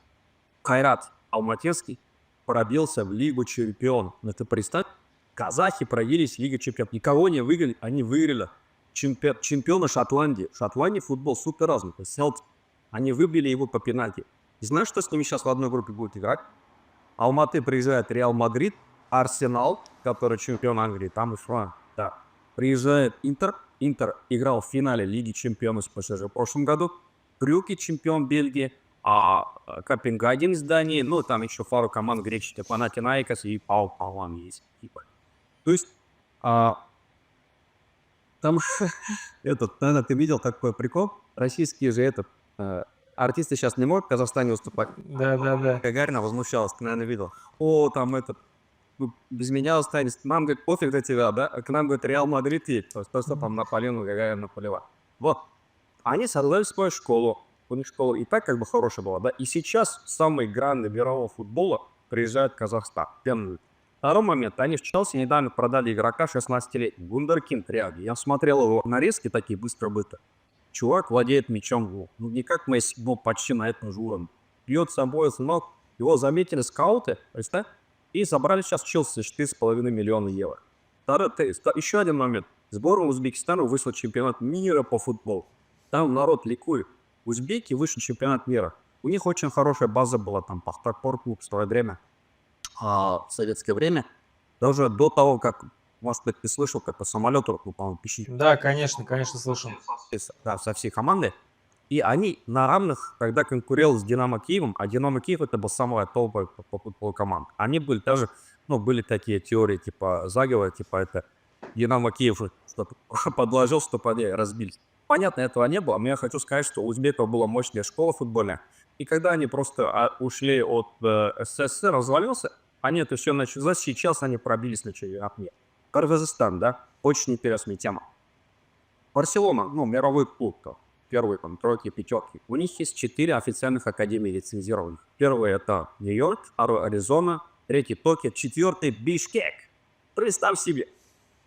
Кайрат Алматинский пробился в Лигу Чемпионов. Это представь, казахи пробились в Лигу Чемпионов. Никого не выиграли, они выиграли. Чемпиона Шотландии. В Шотландии футбол супер развитый. Селтик. Они выбили его по пенальти. И знаешь, что с ними сейчас в одной группе будет играть? Алматы приезжает Реал Мадрид, Арсенал, который чемпион Англии, там и Франк. Да. Приезжает Интер. Интер играл в финале Лиги Чемпионов с ПСЖ в прошлом году. Брюгге чемпион Бельгии. А Копенгаген из Дании. Ну, там еще пару команд греческих. Панатинаикос и Пау есть. Типа. То есть, там, наверное, ты видел такой прикол? Российские же артисты сейчас не могут в Казахстане выступать. Да. Гагарина возмущалась, ты, наверное, видел. О, там без меня останется. Нам, говорит, пофиг до тебя, да? А к нам, говорит, Реал Мадрид едет. То есть, что там Наполеону Гагарина полила. Вот. Они создали свою школу. У них школа и так как бы хорошая была, да? И сейчас самые гранды мирового футбола приезжают в Казахстан. Второй момент. Они в Челси недавно продали игрока 16-летнего. Вундеркинд Реал. Я смотрел его нарезки такие быстро-быстро. Чувак владеет мячом. Ну, не как Месси, но почти на этом же уровне. Бьет с обоих ног. Его заметили скауты, представь, и забрали сейчас в Челси 4,5 миллиона евро. Еще один момент. Сборная Узбекистана вышла в чемпионат мира по футболу. Там народ ликует. Узбеки вышли в чемпионат мира. У них очень хорошая база была, там, Пахтакор клуб в свое время. В советское время. Даже до того, как, может быть, ты слышал, как по самолету, по-моему, пищи. Да, конечно, слышал. Да, со всей командой. И они на равных, когда конкурировали с Динамо Киевом, а Динамо Киев это был самая топовая по футболу команда. Они были даже, ну, были такие теории, типа, заговора, типа, это Динамо Киев что-то подложил, чтобы они разбились. Понятно, этого не было, но я хочу сказать, что у узбеков была мощная школа футбольная. И когда они просто ушли от СССР, развалился, они это все начали. Сейчас они пробились на чемпионат мира. Кыргызстан, да, очень интересная тема. Барселона, ну, мировой клуб, первые там тройки, пятерки. У них есть 4 официальных академии лицензированных. Первый это Нью-Йорк, второй Аризона, третий Токио, четвертый Бишкек. Представь себе.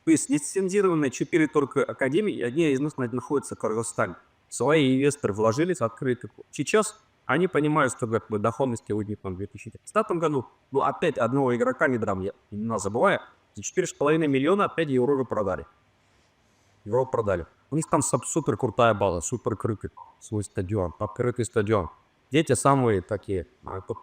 То есть лицензированные 4 только академии, и одни из них находятся в Кыргызстане. Свои инвесторы вложились в открытый клуб. Сейчас они понимают, что как бы, доходности у них в 2030 году, ну, опять одного игрока недавно, не забывая, за 4,5 миллиона опять Европу продали. Европу продали. У них там супер крутая база, супер крытый свой стадион, открытый стадион. Дети самые такие,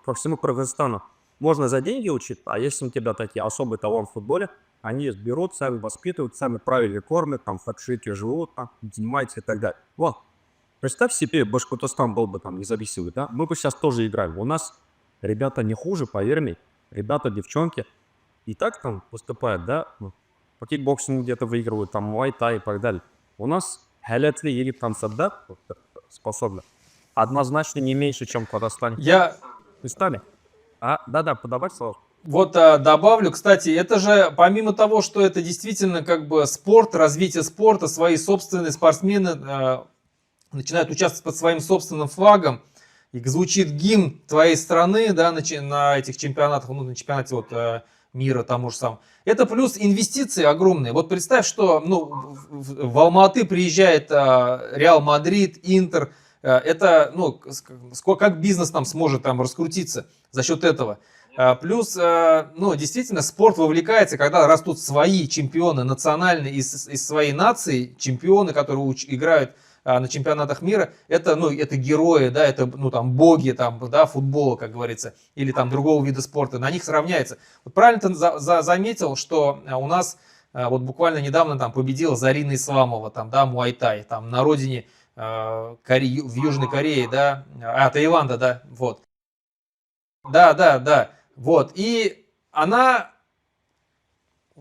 по всему Кыргызстану. Можно за деньги учить, а если у тебя такие особый талант в футболе, они берут, сами воспитывают, сами правильно кормят, там в факшите живут, там, занимаются и так далее. Вот. Представь себе, Башкортостан был бы там независимый, да? Мы бы сейчас тоже играли. У нас ребята не хуже, поверь мне. Ребята, девчонки и так там поступают, да? По кикбоксингу где-то выигрывают, там, муай-тай и так далее. У нас халятли или танцада способны. Однозначно не меньше, чем в Казахстане. Представь. Да, подавай слово. Вот добавлю, кстати, это же помимо того, что это действительно как бы спорт, развитие спорта, свои собственные спортсмены начинают участвовать под своим собственным флагом, и звучит гимн твоей страны, да, на этих чемпионатах, ну, на чемпионате вот, мира тому же самому. Это плюс инвестиции огромные. Вот представь, что ну, в Алматы приезжает Реал Мадрид, Интер. Это, ну, как бизнес там сможет там раскрутиться за счет этого. Плюс, ну, действительно, спорт вовлекается, когда растут свои чемпионы национальные из своей нации, чемпионы, которые играют на чемпионатах мира, это, ну, это герои, да, это, ну, там, боги, там, да, футбола, как говорится, или там другого вида спорта, на них сравняется. Вот правильно ты заметил, что у нас вот буквально недавно там победила Зарина Исламова, там, да, Муай-тай, там, на родине в Южной Корее, да, Таиланда, да, вот. Да, вот, и она,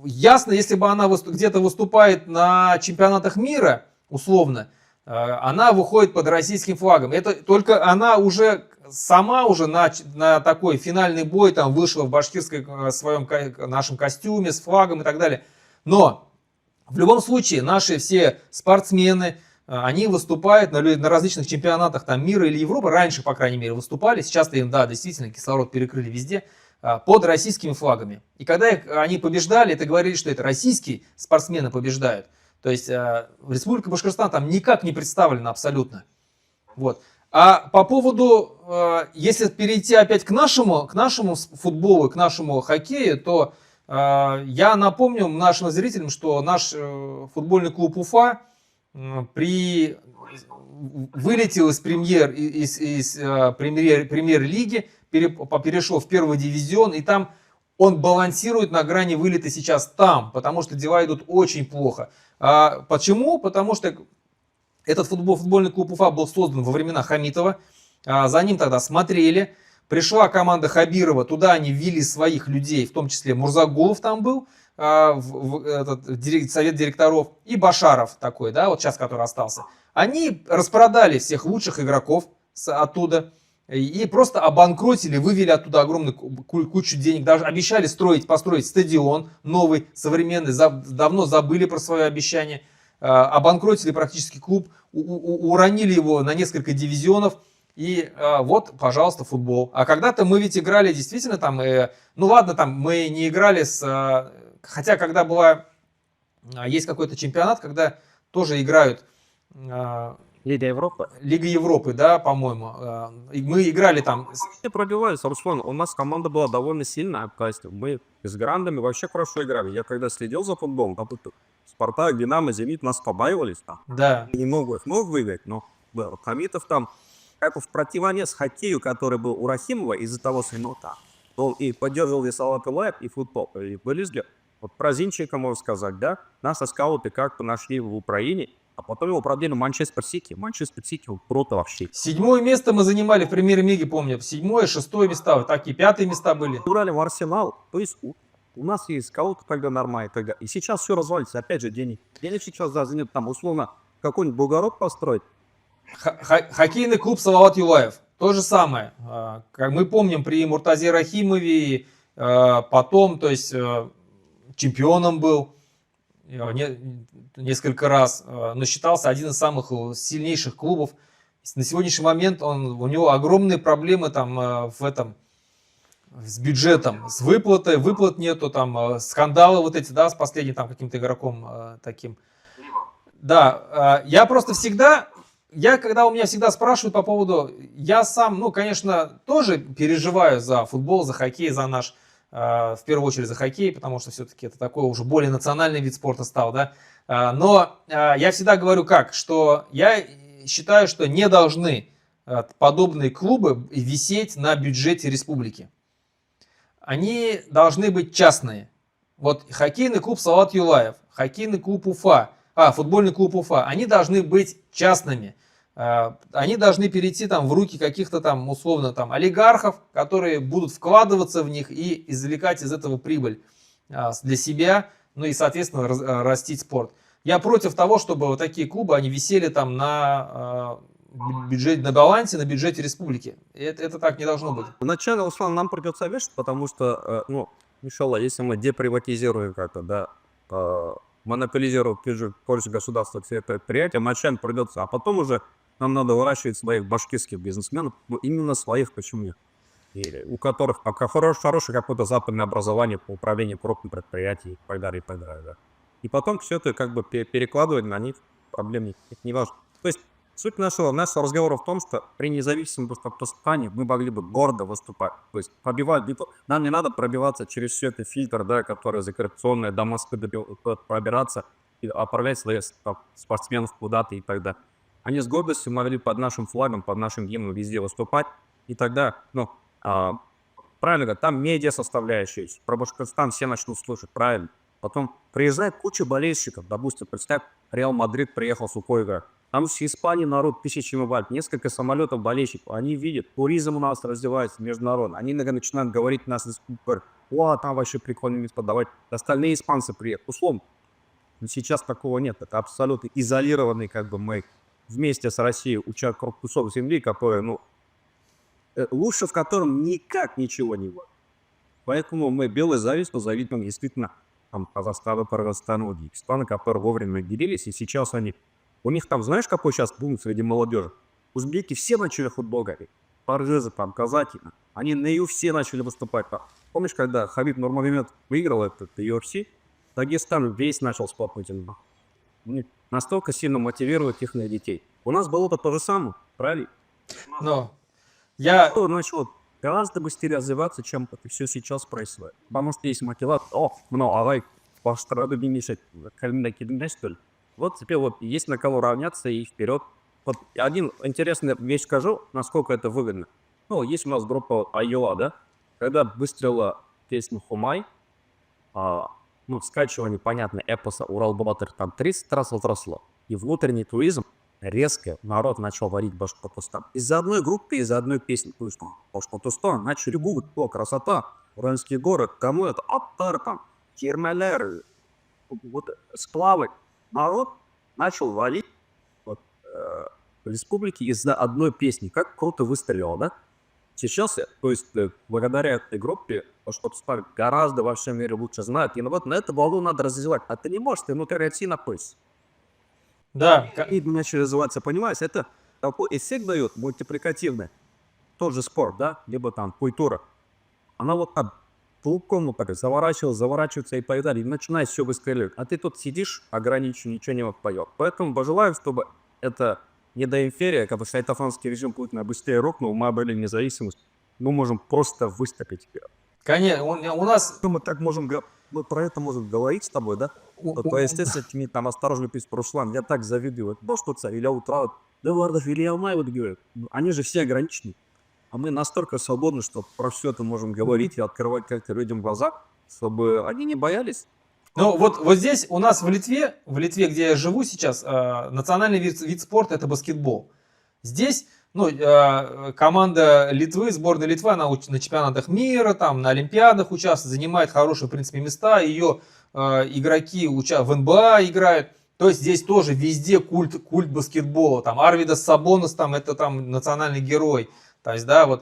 ясно, если бы она где-то выступает на чемпионатах мира, условно, она выходит под российским флагом. Это только она уже сама уже на такой финальный бой там вышла в башкирском своем нашем костюме с флагом и так далее. Но в любом случае наши все спортсмены, они выступают на различных чемпионатах там, мира или Европы. Раньше, по крайней мере, выступали. Сейчас-то им, да, действительно, кислород перекрыли везде. Под российскими флагами. И когда они побеждали, это говорили, что это российские спортсмены побеждают. То есть Республика Башкортостан там никак не представлена абсолютно. Вот. А по поводу, если перейти опять к нашему футболу, к нашему хоккею, то я напомню нашим зрителям, что наш футбольный клуб Уфа вылетел из премьер-лиги, перешел в первый дивизион, и там он балансирует на грани вылета сейчас там, потому что дела идут очень плохо. Почему? Потому что этот футбольный клуб Уфа был создан во времена Хамитова, за ним тогда смотрели, пришла команда Хабирова, туда они ввели своих людей, в том числе Мурзагулов там был, совет директоров, и Башаров такой, да, вот сейчас который остался. Они распродали всех лучших игроков оттуда, и просто обанкротили, вывели оттуда огромную кучу денег. Даже обещали построить стадион новый, современный. Давно забыли про свое обещание. Обанкротили практически клуб. Уронили его на несколько дивизионов. И вот, пожалуйста, футбол. А когда-то мы ведь играли действительно там... ну ладно, там мы не играли с... хотя когда есть какой-то чемпионат, когда тоже играют... Лига Европы. Лига Европы, да, по-моему. Мы играли там. Вообще пробивались, Руслан. У нас команда была довольно сильная. То есть мы с грандами вообще хорошо играли. Я когда следил за футболом, там Спартак, Динамо, Зенит нас побаивались. Там. Да. Немного их мог выиграть, но Хамитов там, как в противовес хоккею, который был у Рахимова из-за того, что он и поддерживал и Салат Илаев, и футбол, и вылезли. Вот про Зинченко можно сказать, да? Наши скауты как-то нашли в Украине. А потом его продлили Манчестер Сити. Манчестер Сити круто вообще. 7-е место мы занимали в премьер-лиге, помню. 7-е, 6-е места. Так и 5-е места были. Играли в Арсенал. То есть у нас есть скауты тогда нормально. Тогда. И сейчас все развалится. Опять же, денег. Денег сейчас занят там условно какой-нибудь бугород построить. Хоккейный клуб Салават Юлаев. То же самое. Как мы помним, при Муртазе Рахимове потом, то есть чемпионом был. Несколько раз, но считался один из самых сильнейших клубов. На сегодняшний момент у него огромные проблемы там с бюджетом, с выплатой, выплат нету, там скандалы вот эти, да, с последним там каким-то игроком таким. Да, я просто всегда, когда у меня всегда спрашивают по поводу, я сам, ну, конечно, тоже переживаю за футбол, за хоккей, за наш, в первую очередь за хоккей, потому что все-таки это такой уже более национальный вид спорта стал, да. Но я всегда говорю что я считаю, что не должны подобные клубы висеть на бюджете республики. Они должны быть частные. Вот хоккейный клуб Салават Юлаев, хоккейный клуб Уфа, футбольный клуб Уфа, они должны быть частными. Они должны перейти там в руки каких-то там условно там олигархов, которые будут вкладываться в них и извлекать из этого прибыль для себя, ну и соответственно растить спорт. Я против того, чтобы вот такие клубы они висели там на бюджете, на балансе, на бюджете республики. Это так не должно быть. Вначале, Руслан, нам придется вешать, потому что, ну, иншалла, если мы деприватизируем как-то, да, монополизируем в пользу государства все это предприятие, вначале придется, а потом уже нам надо выращивать своих башкирских бизнесменов, именно своих, почему? У которых хорошее какое-то западное образование по управлению крупным предприятием и так далее, да. И потом все это как бы перекладывать на них, проблем не важно. То есть Суть нашего разговора в том, что при независимом Башкортостане мы могли бы гордо выступать. То есть нам не надо пробиваться через все это фильтр, да, который закоррупционный, до Москвы пробираться и отправлять своих спортсменов куда-то и так далее. Они с гордостью могли под нашим флагом, под нашим гимном везде выступать. И тогда, правильно говорят, там медиа составляющая есть. Про Башкортостан все начнут слушать, правильно. Потом приезжает куча болельщиков. Допустим, представь, Реал Мадрид приехал с Укойга. Там с Испании народ тысячами валит, несколько самолетов болельщиков. Они видят, туризм у нас развивается международно. Они начинают говорить нас, о, там вообще прикольные места, давайте. Остальные испанцы приехали. Условно. Но сейчас такого нет. Это абсолютно изолированный, мы вместе с Россией кусок земли, который, лучше в котором никак ничего не будет. Поэтому мы белой завистью завидуем действительно Казахстану, Кыргызстану, Узбекистану, которые вовремя делились, и сейчас у них там, знаешь, какой сейчас бум среди молодежи? Узбеки все начали футбол говорить. Паржезы, казаки. Они на UFC начали выступать. Помнишь, когда Хабиб Нурмагомедов выиграл этот UFC, Дагестан весь начал спортом. Настолько сильно мотивируют их детей. У нас было то же самое, правильно? Но я... Начало гораздо быстрее развиваться, чем это все сейчас происходит. Потому что есть мотивация. Алай, баштарды мешать, калимда кидимда, что ли? Вот теперь есть на кого равняться и вперед. Вот один интересный вещь скажу, насколько это выгодно. Есть у нас группа Айола, да? Когда выстрелила песню Хумай, скачивание, понятно, эпоса Урал-Батыр там 30 раз возросло. И внутренний туризм резко народ начал варить Башкортостан. Из-за одной группы, из-за одной песни. То есть Башкортостан начали гуглить, красота, Уральский город, кому это? Аттар там, Кермелер, сплавы. Народ начал валить республики из-за одной песни. Как круто выстрелило, да? Сейчас, то есть, благодаря этой группе, Башкортостан гораздо во всем мире лучше знает. И на эту волну надо развивать. А ты не можешь, ты внутри России находишься. Да. И начали развиваться, понимаешь? Это такой эффект дает мультипликативный. Тот же спорт, да? Либо там культура. Она клубком заворачивается и так далее. И начинает все выстреливать. А ты тут сидишь, ограничен, ничего не поет. Поэтому пожелаю, чтобы это недоимперия, когда шайтафанский режим Путина быстрее рухнул, мы обрели независимость. Мы можем просто выступить вперед. Конечно, у нас... Мы про это можем говорить с тобой, да? То есть, если ты там осторожно пишешь про Руслан, я так завидую. Что царь, или утра, да Вардов, или Алмай, говорят. Они же все ограничены. А мы настолько свободны, что про все это можем говорить и открывать как-то людям глаза, чтобы они не боялись. Вот здесь у нас в Литве, где я живу сейчас, национальный вид спорта — это баскетбол. Здесь команда Литвы, сборная Литвы, она на чемпионатах мира, там, на Олимпиадах участвует, занимает хорошие, в принципе, места. Ее игроки в НБА играют. То есть здесь тоже везде культ баскетбола. Там Арвидас Сабонас, это национальный герой. То есть, да,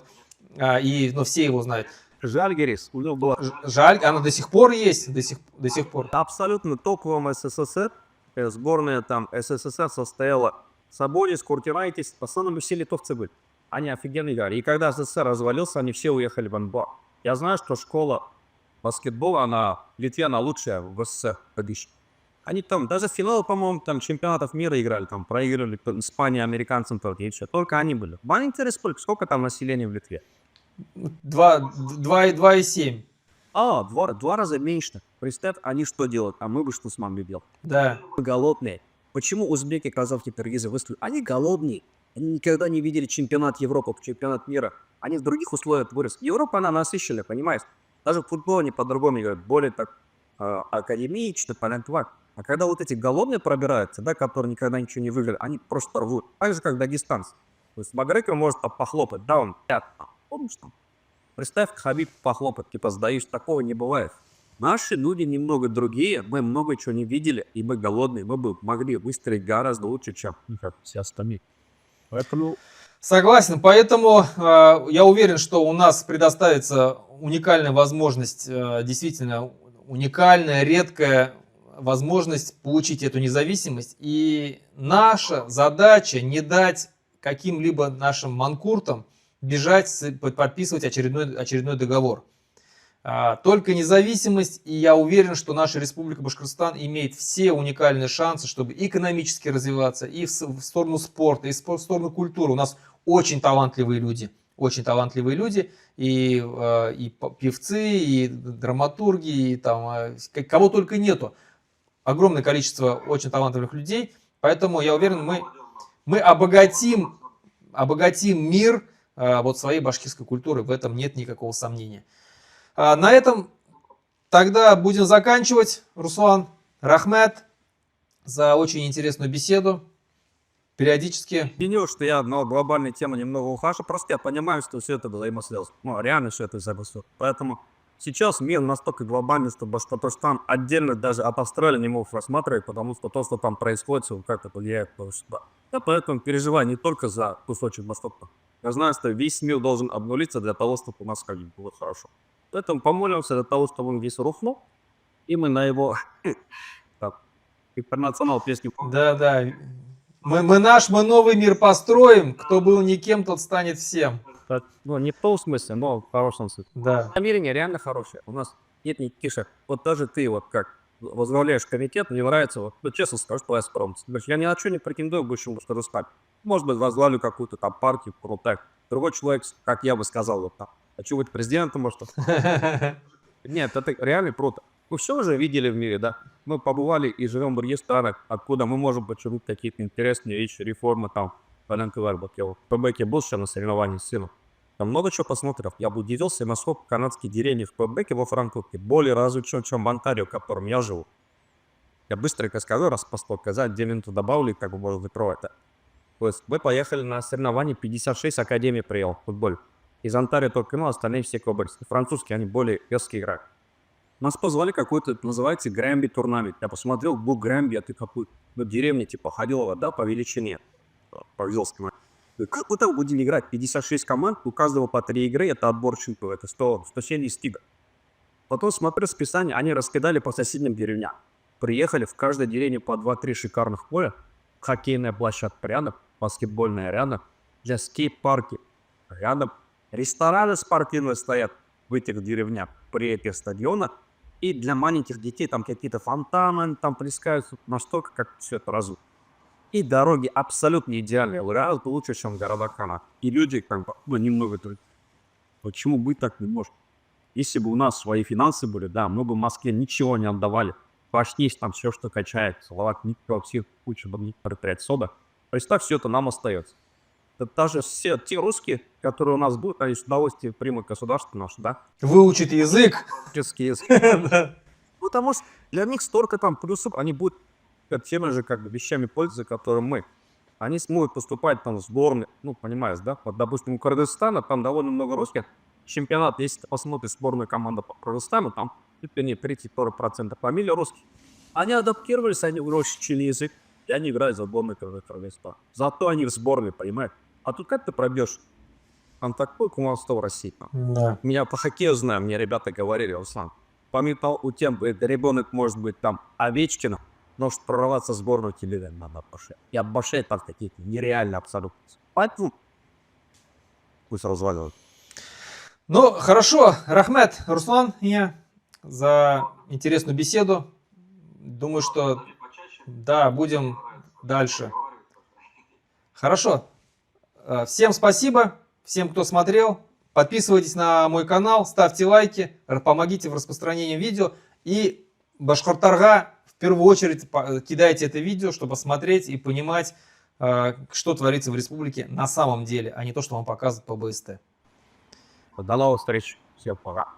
и все его знают. Жальгирис, у него была... Она до сих пор есть, до сих пор. Абсолютно топовым СССР. Сборная СССР состояла Сабонис, Куртирайтис, в основном все литовцы были. Они офигенно играли. И когда СССР развалился, они все уехали в НБА. Я знаю, что школа баскетбола, в Литве, она лучшая в СССР. Они там, даже в финал, по-моему, там чемпионатов мира играли, там проиграли Испании, американцам, только они были. Маленькая республика, сколько там населения в Литве? 2,7. Два раза меньше. Представь, они что делают, а мы бы что с мамой делали? Да. Мы голодные. Почему узбеки, казахи, киргизы выступили? Они голодные. Они никогда не видели чемпионат Европы, чемпионат мира. Они в других условиях выросли. Европа, она насыщенная, понимаешь? Даже в футбол они по-другому играют. Более так академично, талантливо. А когда эти голодные пробираются, да, которые никогда ничего не выиграли, они просто рвут. Так же, как дагестанцы. То есть Магреков может похлопать, да, он помнишь там? Представь, Хабиб похлопать, сдаишь, такого не бывает. Наши люди немного другие, мы много чего не видели, и мы голодные, мы бы могли выстрелить гораздо лучше, чем все остальные. Поэтому... Согласен, поэтому я уверен, что у нас предоставится уникальная возможность, действительно уникальная, редкая возможность получить эту независимость. И наша задача не дать каким-либо нашим манкуртам бежать, подписывать очередной договор. Только независимость, и я уверен, что наша Республика Башкортостан имеет все уникальные шансы, чтобы экономически развиваться, и в сторону спорта, и в сторону культуры. У нас очень талантливые люди, и певцы, и драматурги, и там, кого только нету. Огромное количество очень талантливых людей, поэтому я уверен, мы обогатим мир вот своей башкирской культуры, в этом нет никакого сомнения. На этом тогда будем заканчивать. Руслан, рахмет за очень интересную беседу. Периодически. Извини, что я на глобальные темы немного ухожу, просто я понимаю, что все это взаимосвязано. Ну, реально все это взаимосвязано. Поэтому сейчас мир настолько глобальный, что Башкортостан отдельно даже от Австралии не мог рассматривать, потому что то, что там происходит, как-то влияет на сюда. Я поэтому переживаю не только за кусочек Востока. Я знаю, что весь мир должен обнулиться для того, чтобы у нас как бы было хорошо. Поэтому помолимся для того, чтобы он весь рухнул, и мы на его интернационал песню. Да. Мы новый мир построим. Кто был никем, тот станет всем. Ну, не в том смысле, но в хорошем смысле. Да. Намерение реально хорошее. У нас нет никаких. Вот даже ты вот как возглавляешь комитет, мне нравится, вот честно скажу, что я справлюсь. Я ни на что не претендую больше, скажу стать. Может быть, возглавлю какую-то там партию, так. Другой человек, как я бы сказал, вот там. Хочу быть президентом, может. Нет, это реально круто. Мы все уже видели в мире, да. Мы побывали и живем в других странах, откуда мы можем почерпнуть какие-то интересные вещи, реформы там. В Квебеке был еще на соревновании с сыном. Там много чего посмотрел. Я бы удивился, насколько канадские деревни в Квебеке во Франкфурте более развиты, чем в Онтарио, в котором я живу. Я быстренько скажу, раз показать, где минуту добавлю, как бы можно закрывать. То есть мы поехали на соревнования, 56 академий приехал в футболе. Из Онтарио только, остальные все квебекские. Французские, они более резкие играют. Нас позвали какой-то, называется Грэмби турнамент. Я посмотрел, был Грэмби, а ты какой? Ну, деревня, типа, ходила вода по величине. По-вилскому. Как мы там будем играть? 56 команд, у каждого по 3 игры, это отбор чемпионов, это 170 игр. Потом смотрю списание, они раскидали по соседним деревням. Приехали в каждой деревне по 2-3 шикарных поля, хоккейная площадка рядом, баскетбольная рядом, для скейт-парки рядом, рестораны спортивные стоят в этих деревнях, при этих стадионах, и для маленьких детей там какие-то фонтаны, там плескаются, настолько как все это разумно. И дороги абсолютно идеальные, гораздо лучше, чем города Канады. И люди как бы немного говорят, почему быть так не может? Если бы у нас свои финансы были, да, мы бы в Москве ничего не отдавали. Почти там все, что качает, салат, никакого, всех куча предприятий сода. Представь, все это нам остается. Это даже все те русские, которые у нас будут, они с удовольствием примут государство наше, да? Выучить язык. Потому что для них столько там плюсов, они будут теми же как бы вещами пользоваться, которые мы. Они смогут поступать там в сборные, ну, понимаешь, да? Вот, допустим, у Кыргызстана там довольно много русских. Чемпионат, если ты посмотришь сборную команду по Кыргызстану, там, не 30-40% фамилия русских. Они адаптировались, они учили язык, и они играют за сборную Кыргызстана. Зато они в сборной, понимаешь? А тут как ты пробьешь? Там такой кумовство в России. Да. Меня по хоккею знаю, мне ребята говорили, Руслан, помимо у тем, ребенок может быть там Овечкиным, но что прорваться в сборную тебе надо башать. И оббашать там какие-то нереально абсолютно. Поэтому пусть разваливают. Ну, хорошо. Рахмет, Руслан, за интересную беседу. Думаю, что да, будем дальше. Хорошо. Всем спасибо. Всем, кто смотрел. Подписывайтесь на мой канал, ставьте лайки, помогите в распространении видео. И Башкортарға в первую очередь кидайте это видео, чтобы смотреть и понимать, что творится в республике на самом деле, а не то, что вам показывают по БСТ. До новых встреч. Всем пока.